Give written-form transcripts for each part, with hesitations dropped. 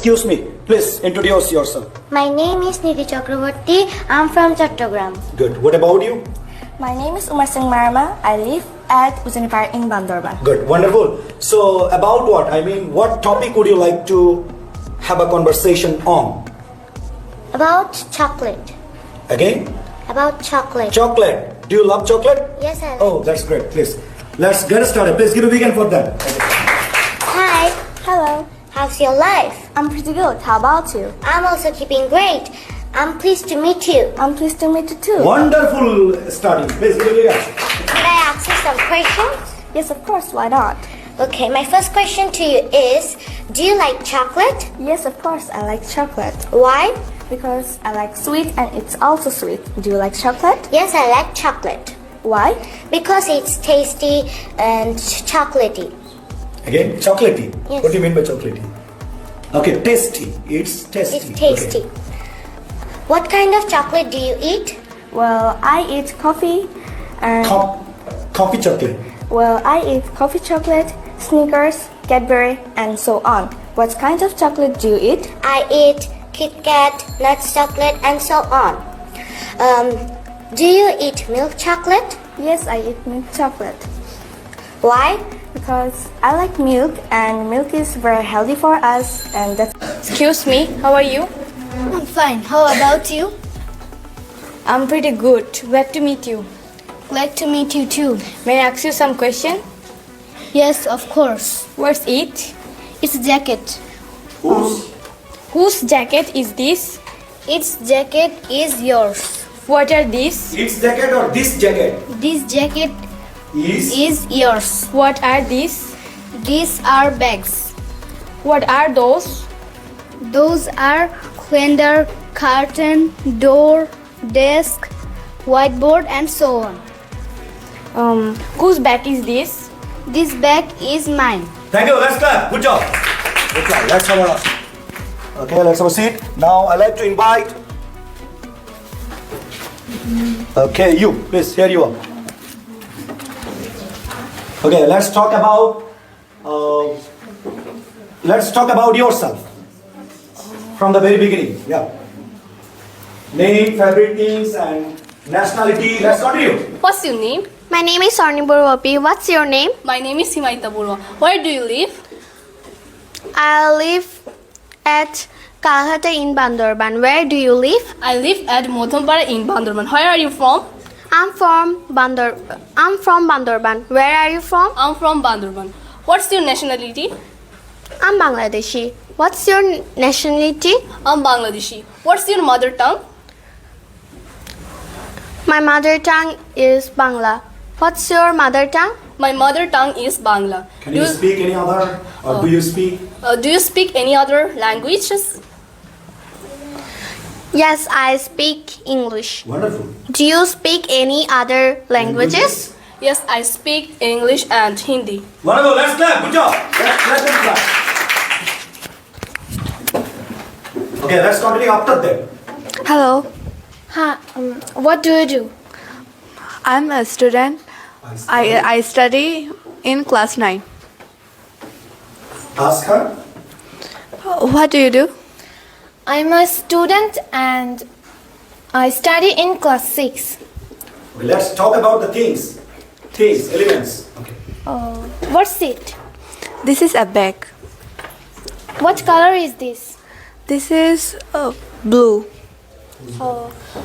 Excuse me, please introduce yourself. My name is Nidhi Chakravarti. I'm from Chattogram. Good. What about you? My name is Umar Singh Marma. I live at Ujanipar in Bandorban. Good. Wonderful. So about what? I mean, what topic would you like to have a conversation on? About chocolate. Again? About chocolate. Chocolate. Do you love chocolate? Yes, I like. Oh, that's great. Please. Let's get started. Please give a big hand for that. Hi. Hello. How's your life? I'm pretty good. How about you? I'm also keeping great. I'm pleased to meet you. I'm pleased to meet you too. Wonderful starting. Please give a big hand. Could I ask you some questions? Yes, of course. Why not? Okay, my first question to you is, do you like chocolate? Yes, of course. I like chocolate Why? because I like sweet and it's also sweet. Do you like chocolate? Yes, I like chocolate. Why? Because it's tasty and chocolatey. Again, chocolatey. Yes. What do you mean by chocolatey? Okay, tasty. It's tasty. It's tasty. Okay. What kind of chocolate do you eat? Well, I eat coffee and Coffee chocolate. I eat coffee chocolate, Snickers, Cadbury, and so on. What kind of chocolate do you eat? I eat Kit Kat, nuts chocolate, and so on. Do you eat milk chocolate? Yes, I eat milk chocolate Why? because I like milk and milk is very healthy for us and that's. Excuse me, how are you? I'm fine. How about you? I'm pretty good. Glad to meet you. Glad to meet you too. May I ask you some question? Yes, of course. What's it? It's a jacket. Whose jacket is this? Its jacket is yours. What are these? It's jacket or this jacket? This jacket Is is yours. What are these? These are bags. What are those? Those are calendar, curtain, door, desk, whiteboard, and so on. Whose bag is this? This bag is mine. Thank you. Let's clap. Good job. Good job. Let's have a seat. Now I like to invite. Okay, you please. Here you are. Okay, let's talk about yourself from the very beginning. Yeah. Name, favorite things, and nationality. Let's continue. What's your name? My name is Sarni Borwapi. What's your name? My name is Himaita Burwa. Where do you live? I live at Kalhata in Bandorban. Where do you live? I live at Motompara in Bandorban. Where are you from? I'm from Bandorban. Where are you from? I'm from Bandorban. What's your nationality? I'm Bangladeshi. What's your nationality? I'm Bangladeshi. What's your mother tongue? My mother tongue is Bangla. What's your mother tongue? My mother tongue is Bangla. Can you speak any other, or do you speak? Do you speak any other languages? Yes, I speak English. Wonderful. Do you speak any other languages? Yes, I speak English and Hindi. Wonderful. Let's clap. Good job. Let them clap. Okay, let's continue after that. Hello, Hi, what do you do? I'm a student. I study in class 9. Ask her. What do you do? I'm a student and I study in class 6. Okay, let's talk about the things, elements. Okay. What's it? This is a bag. What color is this? This is blue.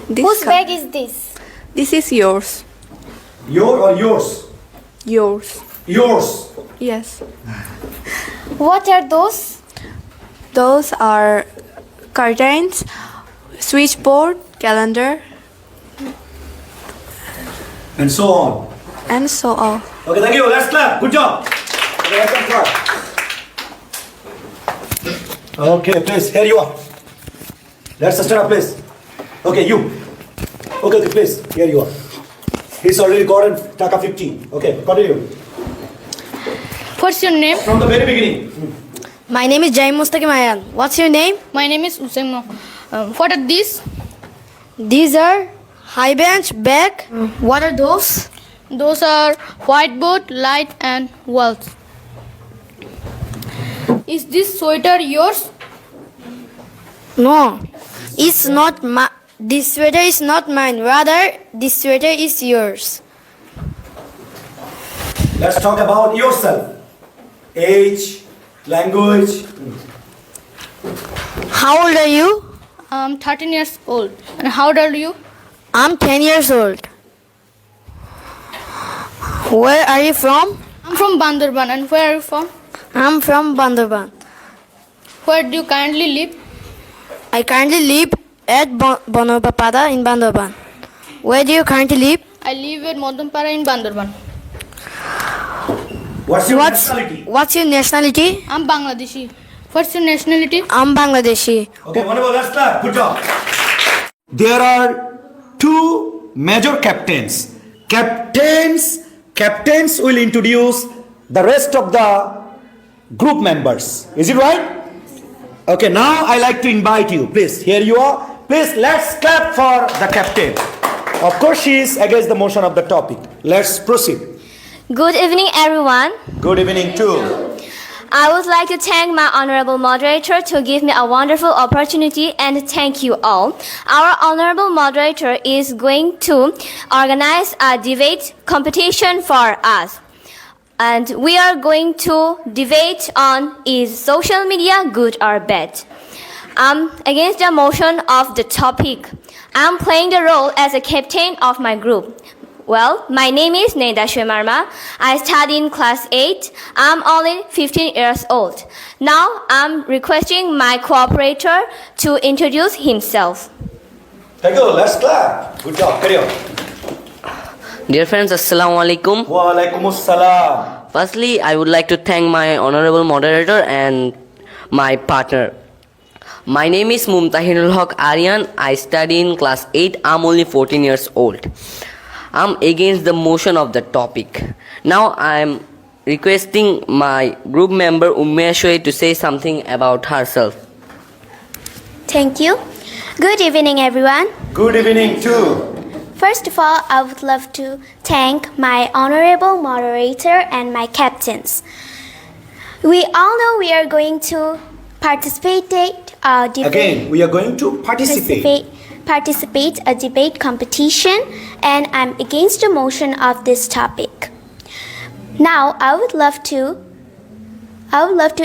This Whose co- bag is this? This is yours. Your or yours? Yours. Yours. Yes. What are those? Those are curtains, switchboard, calendar, And so on. and so on. Okay, thank you. Let's clap. Good job. Okay, let them clap. Okay, please. Here you are. Let's stand up, please. Okay, you. Okay, please. Here you are. He's already gotten Taka 15. Okay, continue. What's your name? From the very beginning. My name is Jaim Mustaqim Ayan. What's your name? My name is Usain. What are these? These are high bench, bag. What are those? Those are whiteboard, light, and walls. Is this sweater yours? No, it's not this sweater is not mine. Rather, this sweater is yours. Let's talk about yourself. Age, language. How old are you? I'm 13 years old. And how old are you? I'm 10 years old. Where are you from? I'm from Bandarban. And where are you from? I'm from Bandarban. Where do you currently live? I currently live at Bonobapada in Bandarban. Where do you currently live? I live at Modampara in Bandarban. What's your nationality? What's your nationality? I'm Bangladeshi. What's your nationality? I'm Bangladeshi. Okay, wonderful. Let's clap. Good job. There are two major captains. Captains will introduce the rest of the group members. Is it right? Okay, now I like to invite you. Please, here you are. Please, let's clap for the captain. Of course, she is against the motion of the topic. Let's proceed. Good evening, everyone. Good evening too. I would like to thank my honorable moderator to give me a wonderful opportunity and thank you all. Our honorable moderator is going to organize a debate competition for us. And we are going to debate on is social media good or bad. Against the motion of the topic, I'm playing the role as a captain of my group. Well, my name is Neda Shwemarma. I study in class 8. I'm only 15 years old. Now, I'm requesting my cooperator to introduce himself. Thank you. Let's clap. Good job. Carry on. Dear friends, Assalamu alaikum. Wa alaikumus salam. Firstly, I would like to thank my honorable moderator and my partner. My name is Mumtahinul Haq Aryan. I study in class 8. I'm only 14 years old. I'm against the motion of the topic. Now I'm requesting my group member Ummeshwari to say something about herself. Thank you. Good evening, everyone. Good evening too. First of all, I would love to thank my honorable moderator and my captains. We all know we are going to participate Again, we are going to participate a debate competition, and I'm against the motion of this topic. Now, I would love to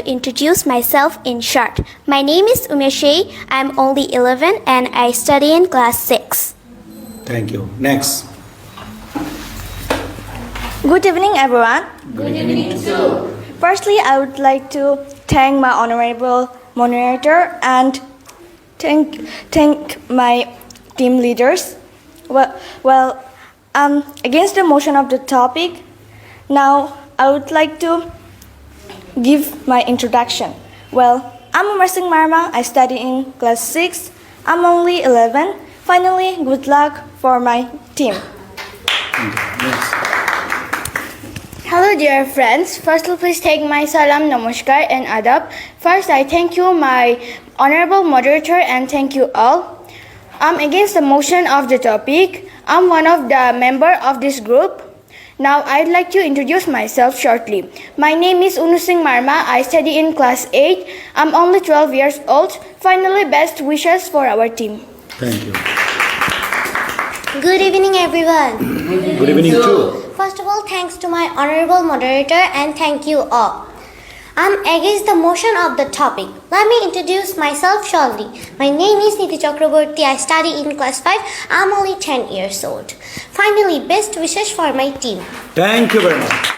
introduce myself in short. My name is Umeshe. I'm only 11 and I study in class 6. Thank you. Next. Good evening, everyone. Good evening too. Firstly, I would like to thank my honorable moderator and thank my team leaders. Well, against the motion of the topic, now I would like to give my introduction. Well, I'm Umar Singh Marma. I study in class 6. I'm only 11. Finally, good luck for my team. Hello dear friends, firstly please take my salam, namaskar and adab. First I thank you my honorable moderator and thank you all. I'm against the motion of the topic. I'm one of the member of this group. Now I'd like to introduce myself shortly. My name is Unu Singh Marma. I study in class 8. I'm only 12 years old. Finally, best wishes for our team. Thank you. Good evening, everyone. Good evening too. First of all, thanks to my honorable moderator and thank you all. I'm against the motion of the topic. Let me introduce myself shortly. My name is Niti Chakraborty. I study in class 5. I'm only 10 years old. Finally, best wishes for my team. Thank you very much.